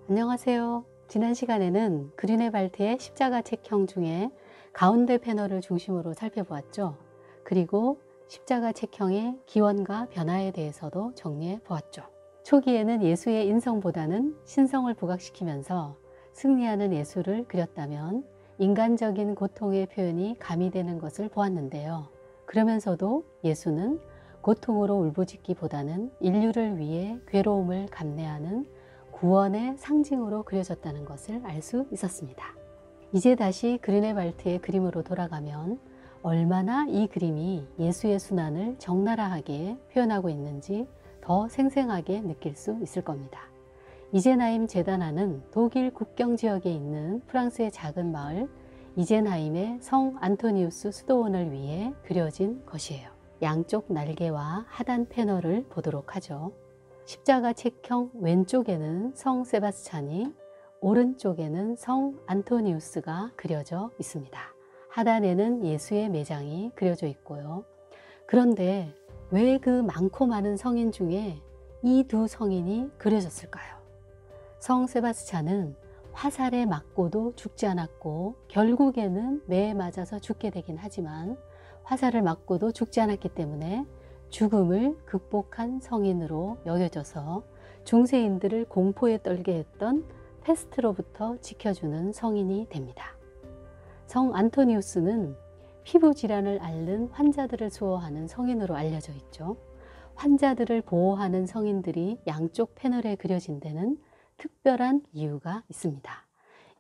안녕하세요. 지난 시간에는 그린의 발트의 십자가 책형 중에 가운데 패널을 중심으로 살펴보았죠. 그리고 십자가 책형의 기원과 변화에 대해서도 정리해 보았죠. 초기에는 예수의 인성보다는 신성을 부각시키면서 승리하는 예수를 그렸다면 인간적인 고통의 표현이 가미되는 것을 보았는데요. 그러면서도 예수는 고통으로 울부짖기보다는 인류를 위해 괴로움을 감내하는 구원의 상징으로 그려졌다는 것을 알 수 있었습니다. 이제 다시 그린의 발트의 그림으로 돌아가면 얼마나 이 그림이 예수의 순환을 적나라하게 표현하고 있는지 더 생생하게 느낄 수 있을 겁니다. 이젠하임 제다나는 독일 국경 지역에 있는 프랑스의 작은 마을 이젠하임의 성 안토니우스 수도원을 위해 그려진 것이에요. 양쪽 날개와 하단 패널을 보도록 하죠. 십자가 책형 왼쪽에는 성 세바스찬이, 오른쪽에는 성 안토니우스가 그려져 있습니다. 하단에는 예수의 매장이 그려져 있고요. 그런데 왜 그 많고 많은 성인 중에 이 두 성인이 그려졌을까요? 성 세바스찬은 화살에 맞고도 죽지 않았고 결국에는 매에 맞아서 죽게 되긴 하지만 화살을 맞고도 죽지 않았기 때문에 죽음을 극복한 성인으로 여겨져서 중세인들을 공포에 떨게 했던 패스트로부터 지켜주는 성인이 됩니다. 성 안토니우스는 피부 질환을 앓는 환자들을 수호하는 성인으로 알려져 있죠. 환자들을 보호하는 성인들이 양쪽 패널에 그려진 데는 특별한 이유가 있습니다.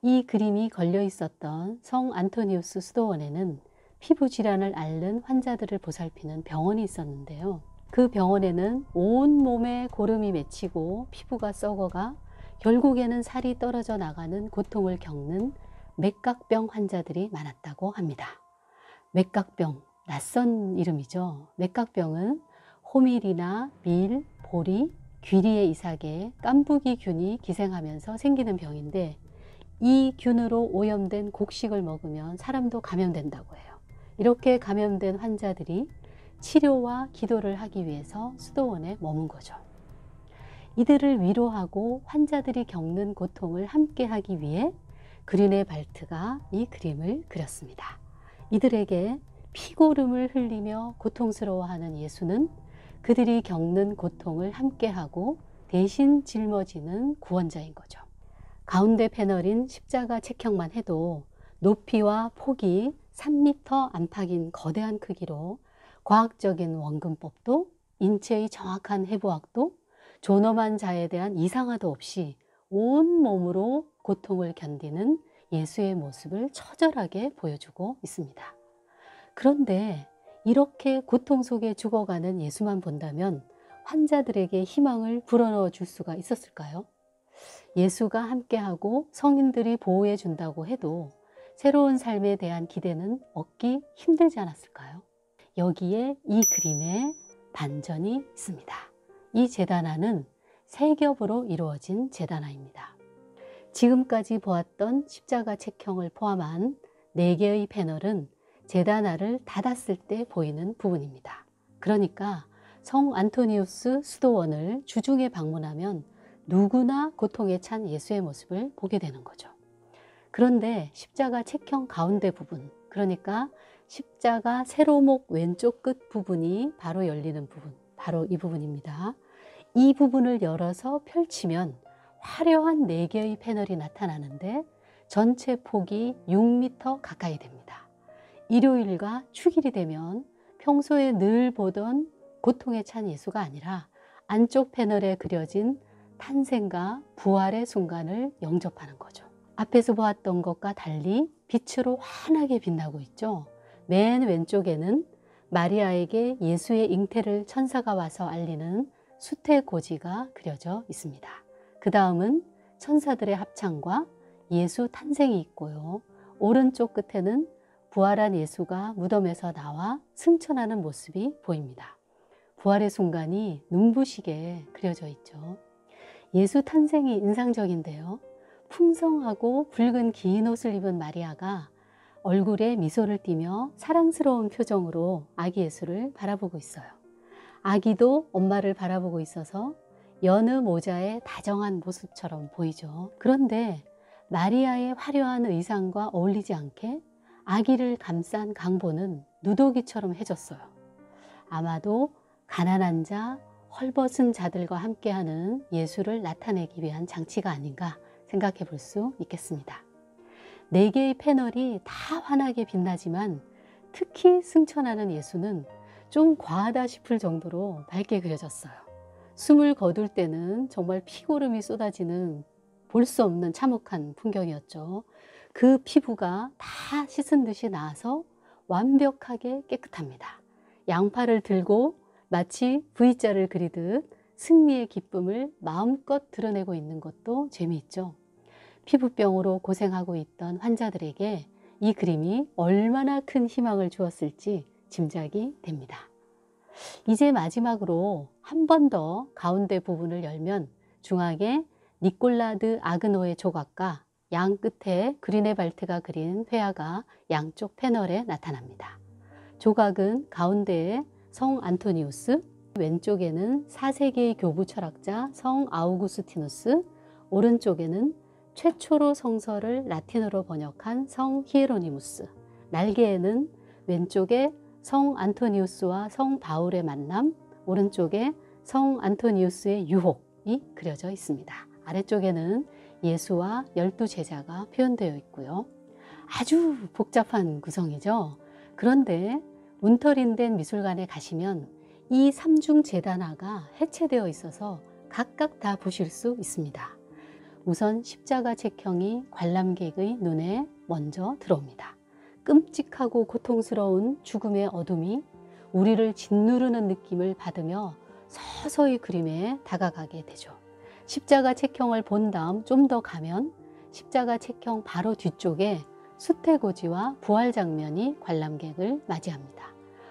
이 그림이 걸려 있었던 성 안토니우스 수도원에는 피부 질환을 앓는 환자들을 보살피는 병원이 있었는데요. 그 병원에는 온몸에 고름이 맺히고 피부가 썩어가 결국에는 살이 떨어져 나가는 고통을 겪는 맥각병 환자들이 많았다고 합니다. 맥각병, 낯선 이름이죠. 맥각병은 호밀이나 밀, 보리, 귀리의 이삭에 깐부기균이 기생하면서 생기는 병인데 이 균으로 오염된 곡식을 먹으면 사람도 감염된다고 해요. 이렇게 감염된 환자들이 치료와 기도를 하기 위해서 수도원에 머문 거죠. 이들을 위로하고 환자들이 겪는 고통을 함께 하기 위해 그린의 발트가 이 그림을 그렸습니다. 이들에게 피고름을 흘리며 고통스러워하는 예수는 그들이 겪는 고통을 함께하고 대신 짊어지는 구원자인 거죠. 가운데 패널인 십자가 책형만 해도 높이와 폭이 3m 안팎인 거대한 크기로 과학적인 원근법도 인체의 정확한 해부학도 존엄한 자에 대한 이상화도 없이 온몸으로 고통을 견디는 예수의 모습을 처절하게 보여주고 있습니다. 그런데 이렇게 고통 속에 죽어가는 예수만 본다면 환자들에게 희망을 불어넣어 줄 수가 있었을까요? 예수가 함께하고 성인들이 보호해 준다고 해도 새로운 삶에 대한 기대는 얻기 힘들지 않았을까요? 여기에 이 그림에 반전이 있습니다. 이 제다나는 세 겹으로 이루어진 제다나입니다. 지금까지 보았던 십자가 책형을 포함한 4개의 패널은 제다나를 닫았을 때 보이는 부분입니다. 그러니까 성 안토니우스 수도원을 주중에 방문하면 누구나 고통에 찬 예수의 모습을 보게 되는 거죠. 그런데 십자가 책형 가운데 부분, 그러니까 십자가 세로목 왼쪽 끝 부분이 바로 열리는 부분, 바로 이 부분입니다. 이 부분을 열어서 펼치면 화려한 4개의 패널이 나타나는데 전체 폭이 6m 가까이 됩니다. 일요일과 축일이 되면 평소에 늘 보던 고통에 찬 예수가 아니라 안쪽 패널에 그려진 탄생과 부활의 순간을 영접하는 거죠. 앞에서 보았던 것과 달리 빛으로 환하게 빛나고 있죠. 맨 왼쪽에는 마리아에게 예수의 잉태를 천사가 와서 알리는 수태고지가 그려져 있습니다. 그 다음은 천사들의 합창과 예수 탄생이 있고요. 오른쪽 끝에는 부활한 예수가 무덤에서 나와 승천하는 모습이 보입니다. 부활의 순간이 눈부시게 그려져 있죠. 예수 탄생이 인상적인데요. 풍성하고 붉은 긴 옷을 입은 마리아가 얼굴에 미소를 띠며 사랑스러운 표정으로 아기 예수를 바라보고 있어요. 아기도 엄마를 바라보고 있어서 여느 모자의 다정한 모습처럼 보이죠. 그런데 마리아의 화려한 의상과 어울리지 않게 아기를 감싼 강보는 누더기처럼 해졌어요. 아마도 가난한 자, 헐벗은 자들과 함께하는 예수를 나타내기 위한 장치가 아닌가 생각해 볼 수 있겠습니다. 4개의 패널이 다 환하게 빛나지만 특히 승천하는 예수는 좀 과하다 싶을 정도로 밝게 그려졌어요. 숨을 거둘 때는 정말 피고름이 쏟아지는 볼 수 없는 참혹한 풍경이었죠. 그 피부가 다 씻은 듯이 나아서 완벽하게 깨끗합니다. 양팔을 들고 마치 V자를 그리듯 승리의 기쁨을 마음껏 드러내고 있는 것도 재미있죠. 피부병으로 고생하고 있던 환자들에게 이 그림이 얼마나 큰 희망을 주었을지 짐작이 됩니다. 이제 마지막으로 한 번 더 가운데 부분을 열면 중앙에 니콜라 드 아그노의 조각과 양 끝에 그리네발트가 그린 회화가 양쪽 패널에 나타납니다. 조각은 가운데에 성 안토니우스, 왼쪽에는 4세기의 교부 철학자 성 아우구스티누스, 오른쪽에는 최초로 성서를 라틴어로 번역한 성 히에로니무스, 날개에는 왼쪽에 성 안토니우스와 성 바울의 만남, 오른쪽에 성 안토니우스의 유혹이 그려져 있습니다. 아래쪽에는 예수와 12제자가 표현되어 있고요. 아주 복잡한 구성이죠. 그런데 문터린된 미술관에 가시면 이 3중 제단화가 해체되어 있어서 각각 다 보실 수 있습니다. 우선 십자가 책형이 관람객의 눈에 먼저 들어옵니다. 끔찍하고 고통스러운 죽음의 어둠이 우리를 짓누르는 느낌을 받으며 서서히 그림에 다가가게 되죠. 십자가 책형을 본 다음 좀 더 가면 십자가 책형 바로 뒤쪽에 수태고지와 부활 장면이 관람객을 맞이합니다.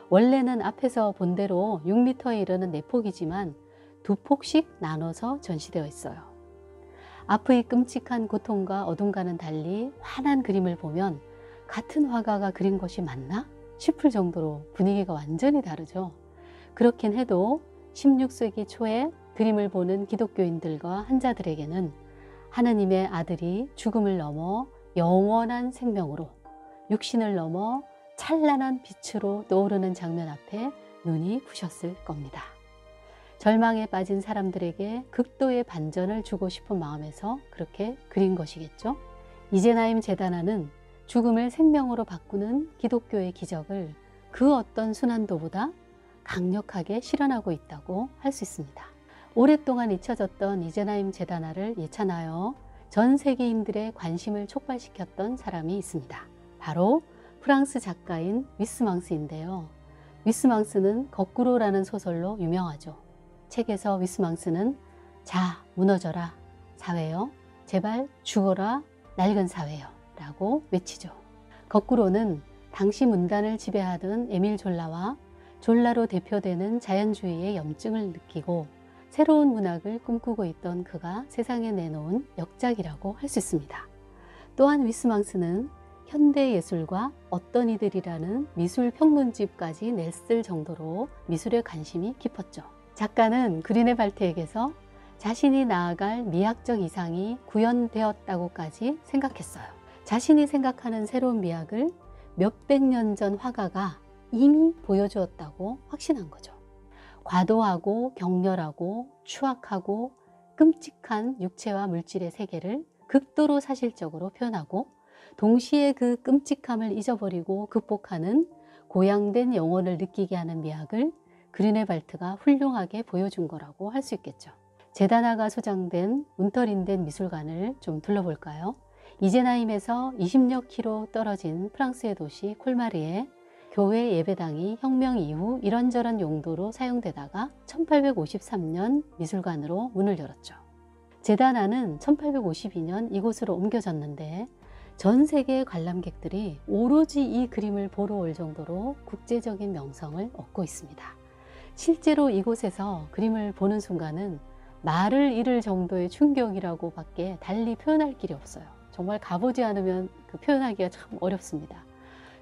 원래는 앞에서 본 대로 6m에 이르는 내폭이지만 2폭씩 나눠서 전시되어 있어요. 앞의 끔찍한 고통과 어둠과는 달리 환한 그림을 보면 같은 화가가 그린 것이 맞나 싶을 정도로 분위기가 완전히 다르죠. 그렇긴 해도 16세기 초에 그림을 보는 기독교인들과 환자들에게는 하느님의 아들이 죽음을 넘어 영원한 생명으로, 육신을 넘어 찬란한 빛으로 떠오르는 장면 앞에 눈이 부셨을 겁니다. 절망에 빠진 사람들에게 극도의 반전을 주고 싶은 마음에서 그렇게 그린 것이겠죠. 이제나임 제단화는 죽음을 생명으로 바꾸는 기독교의 기적을 그 어떤 순환도보다 강력하게 실현하고 있다고 할 수 있습니다. 오랫동안 잊혀졌던 이제나임 제단화를 예찬하여 전 세계인들의 관심을 촉발시켰던 사람이 있습니다. 바로 프랑스 작가인 위스망스인데요. 위스망스는 거꾸로라는 소설로 유명하죠. 책에서 위스망스는 자, 무너져라, 사회여, 제발 죽어라, 낡은 사회여 라고 외치죠. 거꾸로는 당시 문단을 지배하던 에밀 졸라와 졸라로 대표되는 자연주의의 염증을 느끼고 새로운 문학을 꿈꾸고 있던 그가 세상에 내놓은 역작이라고 할 수 있습니다. 또한 위스망스는 현대예술과 어떤 이들이라는 미술 평론집까지 냈을 정도로 미술에 관심이 깊었죠. 작가는 그리네발트에게서 자신이 나아갈 미학적 이상이 구현되었다고까지 생각했어요. 자신이 생각하는 새로운 미학을 몇백 년 전 화가가 이미 보여주었다고 확신한 거죠. 과도하고 격렬하고 추악하고 끔찍한 육체와 물질의 세계를 극도로 사실적으로 표현하고 동시에 그 끔찍함을 잊어버리고 극복하는 고양된 영혼을 느끼게 하는 미학을 그리네발트가 훌륭하게 보여준 거라고 할 수 있겠죠. 제단화가 소장된 문터린된 미술관을 좀 둘러볼까요? 이제나임에서 20여 킬로 떨어진 프랑스의 도시 콜마르에 교회 예배당이 혁명 이후 이런저런 용도로 사용되다가 1853년 미술관으로 문을 열었죠. 제단화는 1852년 이곳으로 옮겨졌는데 전 세계의 관람객들이 오로지 이 그림을 보러 올 정도로 국제적인 명성을 얻고 있습니다. 실제로 이곳에서 그림을 보는 순간은 말을 잃을 정도의 충격이라고 밖에 달리 표현할 길이 없어요. 정말 가보지 않으면 그 표현하기가 참 어렵습니다.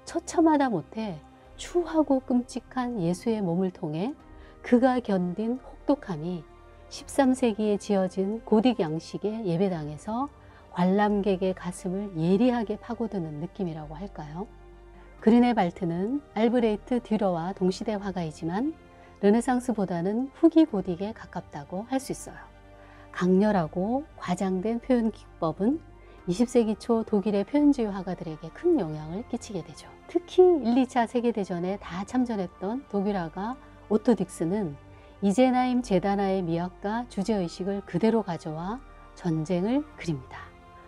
처참하다 못해 추하고 끔찍한 예수의 몸을 통해 그가 견딘 혹독함이 13세기에 지어진 고딕 양식의 예배당에서 관람객의 가슴을 예리하게 파고드는 느낌이라고 할까요? 그리네발트는 알브레이트 듀러와 동시대 화가이지만 르네상스보다는 후기 고딕에 가깝다고 할 수 있어요. 강렬하고 과장된 표현 기법은 20세기 초 독일의 표현주의 화가들에게 큰 영향을 끼치게 되죠. 특히 1, 2차 세계대전에 다 참전했던 독일 화가 오토 딕스는 이제나임 제다나의 미학과 주제의식을 그대로 가져와 전쟁을 그립니다.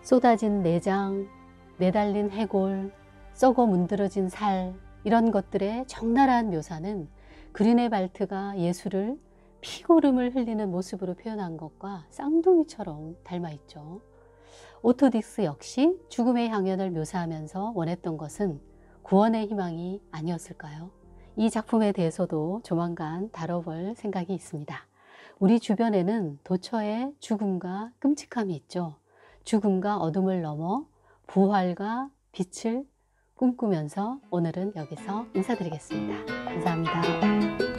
쏟아진 내장, 내달린 해골, 썩어 문드러진 살, 이런 것들의 적나라한 묘사는 그리네발트가 예술을 피고름을 흘리는 모습으로 표현한 것과 쌍둥이처럼 닮아있죠. 오토 딕스 역시 죽음의 향연을 묘사하면서 원했던 것은 구원의 희망이 아니었을까요? 이 작품에 대해서도 조만간 다뤄볼 생각이 있습니다. 우리 주변에는 도처에 죽음과 끔찍함이 있죠. 죽음과 어둠을 넘어 부활과 빛을 꿈꾸면서 오늘은 여기서 인사드리겠습니다. 감사합니다.